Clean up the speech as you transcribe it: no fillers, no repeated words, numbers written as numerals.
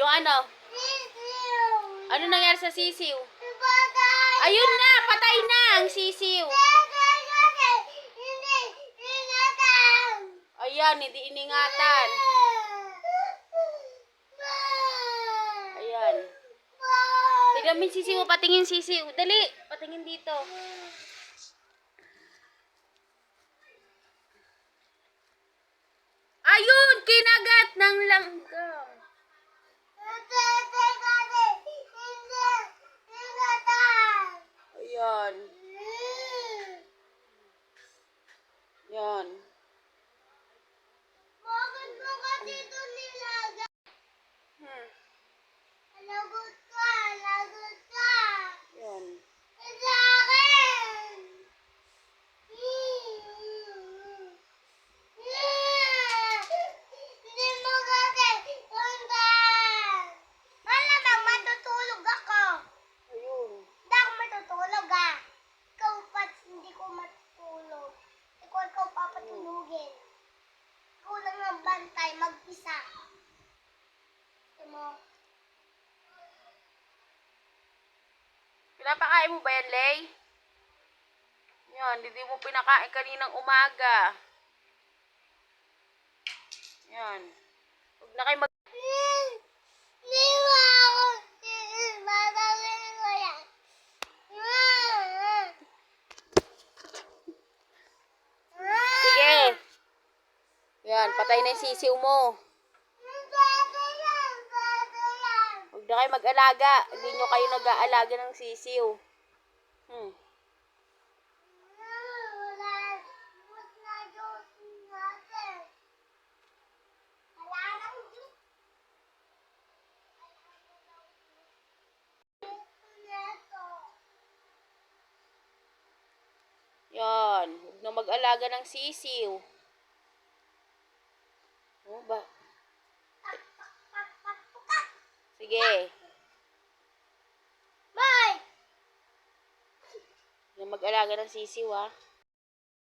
Yung ano? Ano nangyari sa sisiw? Ayun na, patay na ang sisiw. Ayan, hindi iningatan. Ayan. Tignan mo yung sisiw, patingin sisiw. Dali, patingin dito. Ayun, kinagat ng langgam. Ayan. Yan. Bakit mo kasi ito nilaga? Lagot ka, lagot ka. Yan. Sa akin. Hindi mo kasi sundan. Malamang matutulog ako. Ayun. Hindi ako matutulog ah. Ikaw pa hindi ko matutulog. Ikaw papatulugin. Ikaw lang ang bantay, mag-isa. Ito mo. Pinapakain mo ba yan, Lay? Yan, hindi mo pinakain kaninang umaga. Yan. Huwag na kayo mag... Hindi mo ako. Matawin ko yan. Sige. Yan, patay na yung sisiw mo. Huwag na kayo mag-alaga. Hindi nyo kayo nag-aalaga ng sisiw. Yan. Huwag na mag-alaga ng sisiw. Ano ba? Sige. Bye! Huwag na mag-alaga ng sisiw, ha?